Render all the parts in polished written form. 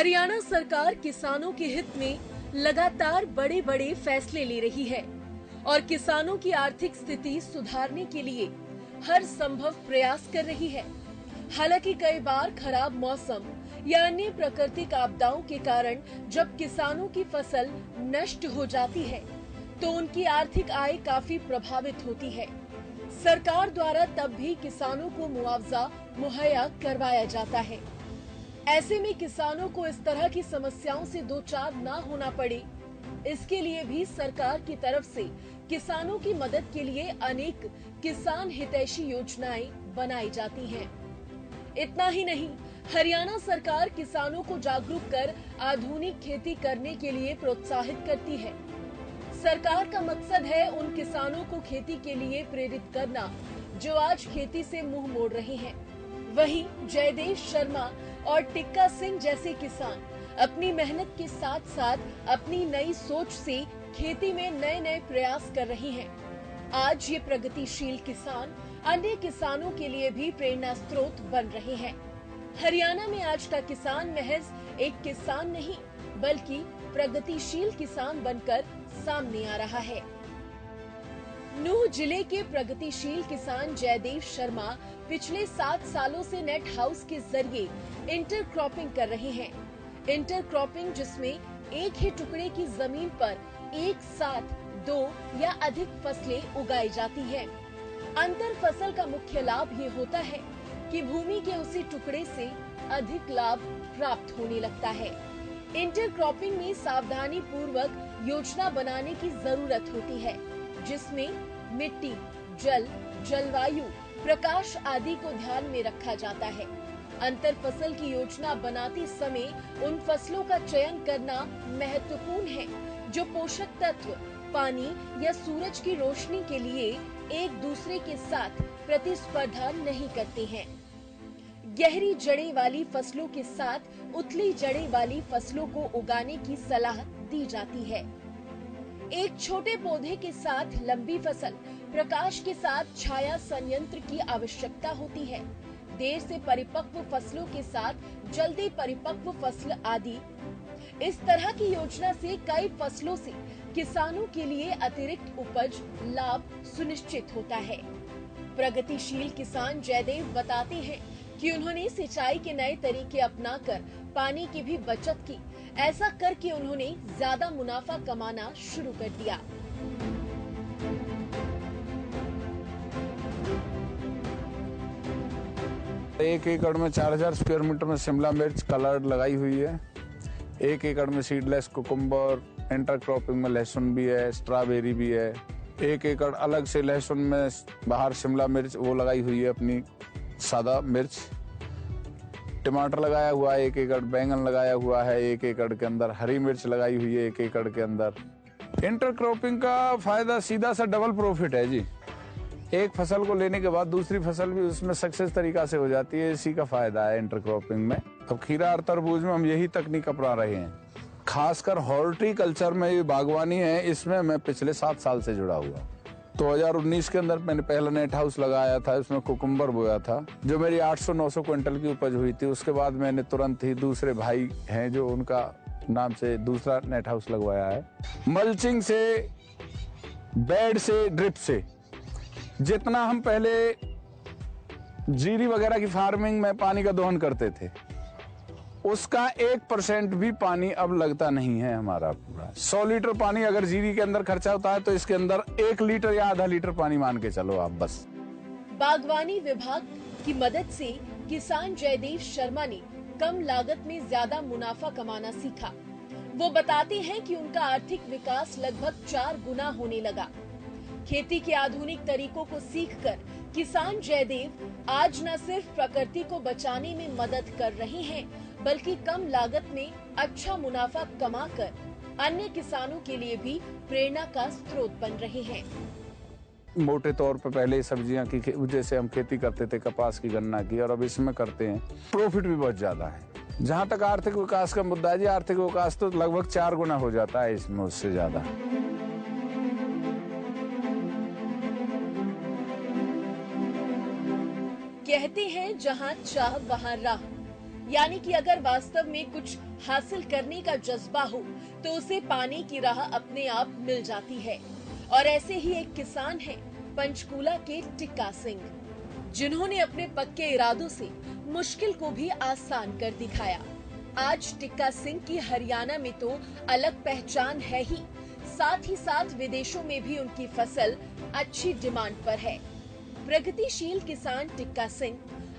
हरियाणा सरकार किसानों के हित में लगातार बड़े बड़े फैसले ले रही है और किसानों की आर्थिक स्थिति सुधारने के लिए हर संभव प्रयास कर रही है। हालांकि कई बार खराब मौसम या अन्य प्राकृतिक आपदाओं के कारण जब किसानों की फसल नष्ट हो जाती है तो उनकी आर्थिक आय काफी प्रभावित होती है। सरकार द्वारा तब भी किसानों को मुआवजा मुहैया करवाया जाता है। ऐसे में किसानों को इस तरह की समस्याओं से दो चार न होना पड़े, इसके लिए भी सरकार की तरफ से किसानों की मदद के लिए अनेक किसान हितैषी योजनाएं बनाई जाती हैं। इतना ही नहीं, हरियाणा सरकार किसानों को जागरूक कर आधुनिक खेती करने के लिए प्रोत्साहित करती है। सरकार का मकसद है उन किसानों को खेती के लिए प्रेरित करना जो आज खेती से मुंह मोड़ रहे हैं। वहीं जयदेव शर्मा और टिक्का सिंह जैसे किसान अपनी मेहनत के साथ साथ अपनी नई सोच से खेती में नए नए प्रयास कर रहे हैं। आज ये प्रगतिशील किसान अन्य किसानों के लिए भी प्रेरणा स्रोत बन रहे हैं। हरियाणा में आज का किसान महज एक किसान नहीं बल्कि प्रगतिशील किसान बनकर सामने आ रहा है। नूंह जिले के प्रगतिशील किसान जयदेव शर्मा पिछले 7 सालों से नेट हाउस के जरिए इंटरक्रॉपिंग कर रहे हैं। इंटरक्रॉपिंग जिसमें एक ही टुकड़े की जमीन पर एक साथ 2 या अधिक फसलें उगाई जाती हैं। अंतर फसल का मुख्य लाभ ये होता है कि भूमि के उसी टुकड़े से अधिक लाभ प्राप्त होने लगता है। इंटरक्रॉपिंग में सावधानी पूर्वक योजना बनाने की जरूरत होती है, जिसमें मिट्टी, जल, जलवायु, प्रकाश आदि को ध्यान में रखा जाता है। अंतर फसल की योजना बनाते समय उन फसलों का चयन करना महत्वपूर्ण है जो पोषक तत्व, पानी या सूरज की रोशनी के लिए एक दूसरे के साथ प्रतिस्पर्धा नहीं करते हैं। गहरी जड़ें वाली फसलों के साथ उथली जड़ें वाली फसलों को उगाने की सलाह दी जाती है। एक छोटे पौधे के साथ लंबी फसल, प्रकाश के साथ छाया संयंत्र की आवश्यकता होती है। देर से परिपक्व फसलों के साथ जल्दी परिपक्व फसल आदि। इस तरह की योजना से कई फसलों से किसानों के लिए अतिरिक्त उपज लाभ सुनिश्चित होता है। प्रगतिशील किसान जयदेव बताते हैं कि उन्होंने सिंचाई के नए तरीके अपनाकर पानी की भी बचत की। ऐसा करके उन्होंने ज्यादा मुनाफा कमाना शुरू कर दिया। 1 एकड़ में 4000 स्क्वायर मीटर में शिमला मिर्च कलर्ड लगाई हुई है। 1 एकड़ में सीडलेस कुकुम्बर, इंटरक्रॉपिंग में लहसुन भी है, स्ट्रॉबेरी भी है। 1 एकड़ अलग से लहसुन में बाहर शिमला मिर्च वो लगाई हुई है, अपनी सादा मिर्च। टमाटर लगाया हुआ है 1 एकड़, बैंगन लगाया हुआ है 1 एकड़ के अंदर, हरी मिर्च लगाई हुई है 1 एकड़ के अंदर। इंटरक्रॉपिंग का फायदा सीधा सा डबल प्रॉफिट है जी। एक फसल को लेने के बाद दूसरी फसल भी उसमें सक्सेस तरीका से हो जाती है, इसी का फायदा है इंटरक्रॉपिंग में। अब खीरा और तरबूज में हम यही तकनीक अपना रहे हैं। खासकर हॉर्टिकल्चर में ये बागवानी है, इसमें मैं पिछले 7 साल से जुड़ा हुआ। 2019 के अंदर मैंने पहला नेट हाउस लगाया था, उसमें कुकुम्बर बोया था जो मेरी 800-900 क्विंटल की उपज हुई थी। उसके बाद मैंने तुरंत ही दूसरे भाई हैं जो उनका नाम से दूसरा नेट हाउस लगवाया है। मल्चिंग से, बेड से, ड्रिप से, जितना हम पहले जीरी वगैरह की फार्मिंग में पानी का दोहन करते थे उसका 1% भी पानी अब लगता नहीं है हमारा। पूरा 100 लीटर पानी अगर जीरी के अंदर खर्चा होता है तो इसके अंदर 1 लीटर या आधा लीटर पानी मान के चलो आप बस। बागवानी विभाग की मदद से किसान जयदेव शर्मा ने कम लागत में ज्यादा मुनाफा कमाना सीखा। वो बताते हैं कि उनका आर्थिक विकास लगभग 4 गुना होने लगा। खेती के आधुनिक तरीकों को सीखकर किसान जयदेव आज न सिर्फ प्रकृति को बचाने में मदद कर रहे हैं बल्कि कम लागत में अच्छा मुनाफा कमाकर अन्य किसानों के लिए भी प्रेरणा का स्रोत बन रहे हैं। मोटे तौर पे पहले सब्जियां की जैसे हम खेती करते थे, कपास की, गन्ना की, और अब इसमें करते हैं। प्रॉफिट भी बहुत ज्यादा है। जहां तक आर्थिक विकास का मुद्दा है जी, आर्थिक विकास तो लगभग 4 गुना हो जाता है इसमें, उससे ज्यादा। कहते हैं जहां चाह वहां राह। यानी कि अगर वास्तव में कुछ हासिल करने का जज्बा हो तो उसे पाने की राह अपने आप मिल जाती है। और ऐसे ही एक किसान हैं पंचकूला के टिक्का सिंह, जिन्होंने अपने पक्के इरादों से मुश्किल को भी आसान कर दिखाया। आज टिक्का सिंह की हरियाणा में तो अलग पहचान है ही साथ विदेशों में भी उनकी फसल अच्छी डिमांड पर है। प्रगतिशील किसान टिक्का सिंह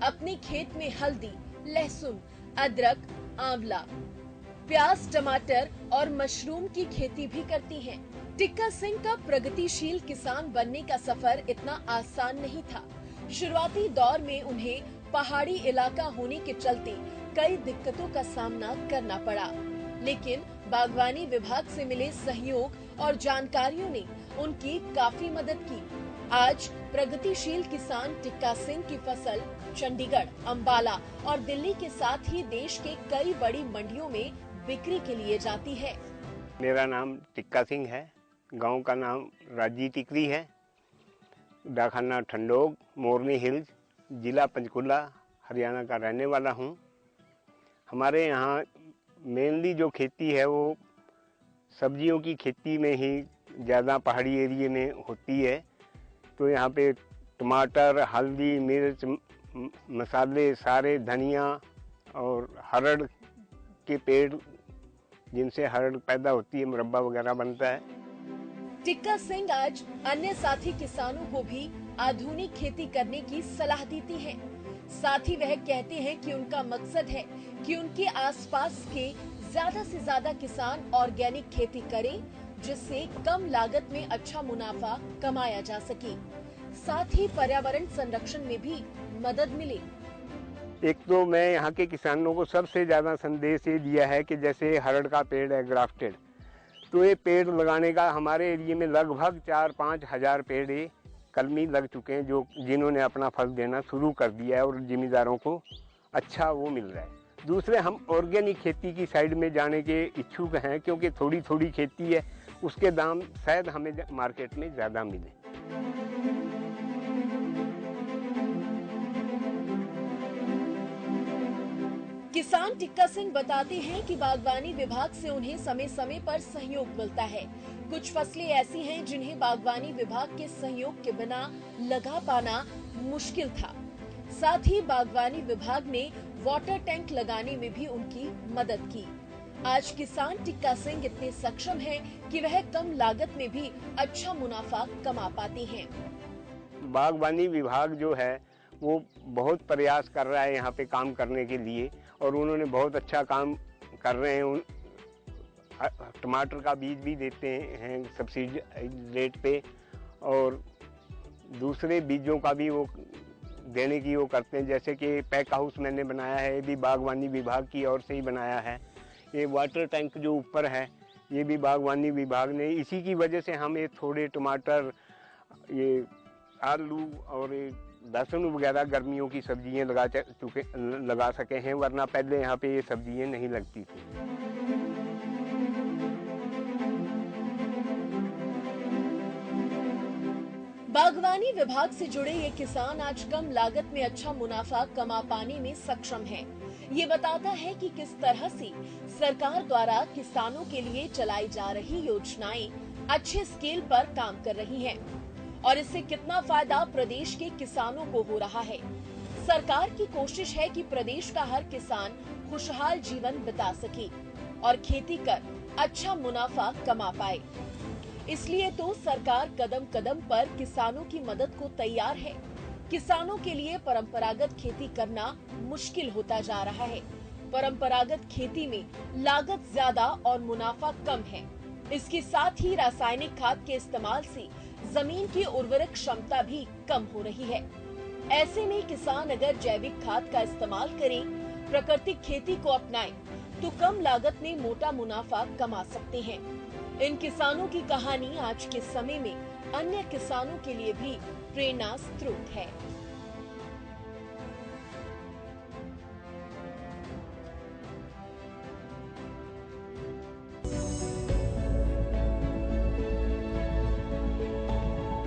अपने खेत में हल्दी, लहसुन, अदरक, आंवला, प्याज, टमाटर और मशरूम की खेती भी करती हैं। टिक्का सिंह का प्रगतिशील किसान बनने का सफर इतना आसान नहीं था। शुरुआती दौर में उन्हें पहाड़ी इलाका होने के चलते कई दिक्कतों का सामना करना पड़ा, लेकिन बागवानी विभाग से मिले सहयोग और जानकारियों ने उनकी काफी मदद की। आज प्रगतिशील किसान टिक्का सिंह की फसल चंडीगढ़, अंबाला और दिल्ली के साथ ही देश के कई बड़ी मंडियों में बिक्री के लिए जाती है। मेरा नाम टिक्का सिंह है। गांव का नाम राजी टिकरी है। डाकखाना ठंडोग, मोरनी हिल्स, जिला पंचकुला, हरियाणा का रहने वाला हूं। हमारे यहाँ मेनली जो खेती है वो सब्जियों की खेती में ही ज़्यादा पहाड़ी एरिया में होती है। तो यहाँ पे टमाटर, हल्दी, मिर्च, मसाले सारे, धनिया और हरड़ के पेड़ जिनसे हरड़ पैदा होती है, मुरब्बा वगैरह बनता है। टिक्का सिंह आज अन्य साथी किसानों को भी आधुनिक खेती करने की सलाह देती हैं। साथ ही वह कहते हैं कि उनका मकसद है कि उनके आसपास के ज्यादा से ज्यादा किसान ऑर्गेनिक खेती करें, जिससे कम लागत में अच्छा मुनाफा कमाया जा सके, साथ ही पर्यावरण संरक्षण में भी मदद मिले। एक तो मैं यहाँ के किसानों को सबसे ज्यादा संदेश ये दिया है कि जैसे हरड़ का पेड़ है ग्राफ्टेड, तो ये पेड़ लगाने का हमारे एरिया में लगभग 4-5 हजार पेड़ कलमी लग चुके हैं, जो जिन्होंने अपना फल देना शुरू कर दिया है और जिम्मेदारों को अच्छा वो मिल रहा है। दूसरे, हम ऑर्गेनिक खेती की साइड में जाने के इच्छुक हैं, क्योंकि थोड़ी थोड़ी खेती है, उसके दाम शायद हमें मार्केट में ज़्यादा मिले। किसान टिक्का सिंह बताते हैं कि बागवानी विभाग से उन्हें समय समय पर सहयोग मिलता है। कुछ फसलें ऐसी हैं जिन्हें बागवानी विभाग के सहयोग के बिना लगा पाना मुश्किल था। साथ ही बागवानी विभाग ने वाटर टैंक लगाने में भी उनकी मदद की। आज किसान टिक्का सिंह इतने सक्षम हैं कि वह कम लागत में भी अच्छा मुनाफा कमा पाते हैं। बागवानी विभाग जो है वो बहुत प्रयास कर रहा है यहाँ पे काम करने के लिए, और उन्होंने बहुत अच्छा काम कर रहे हैं। टमाटर का बीज भी देते हैं सब्सिडी रेट पे, और दूसरे बीजों का भी वो देने की वो करते हैं। जैसे कि पैक हाउस मैंने बनाया है, ये भी बागवानी विभाग की ओर से ही बनाया है। ये वाटर टैंक जो ऊपर है ये भी बागवानी विभाग ने, इसी की वजह से हम ये थोड़े टमाटर, ये आलू और लहसुन वगैरह गर्मियों की सब्जियां लगा सके हैं, वरना पहले यहाँ पे ये सब्जियां नहीं लगती थी। बागवानी विभाग से जुड़े ये किसान आज कम लागत में अच्छा मुनाफा कमा पाने में सक्षम हैं। ये बताता है कि किस तरह से सरकार द्वारा किसानों के लिए चलाई जा रही योजनाएं अच्छे स्केल पर काम कर रही हैं और इससे कितना फायदा प्रदेश के किसानों को हो रहा है। सरकार की कोशिश है कि प्रदेश का हर किसान खुशहाल जीवन बिता सके और खेती कर अच्छा मुनाफा कमा पाए। इसलिए तो सरकार कदम कदम पर किसानों की मदद को तैयार है। किसानों के लिए परंपरागत खेती करना मुश्किल होता जा रहा है। परंपरागत खेती में लागत ज्यादा और मुनाफा कम है। इसके साथ ही रासायनिक खाद के इस्तेमाल से जमीन की उर्वरक क्षमता भी कम हो रही है। ऐसे में किसान अगर जैविक खाद का इस्तेमाल करें, प्राकृतिक खेती को अपनाएं, तो कम लागत में मोटा मुनाफा कमा सकते हैं। इन किसानों की कहानी आज के समय में अन्य किसानों के लिए भी प्रेरणा स्रोत है।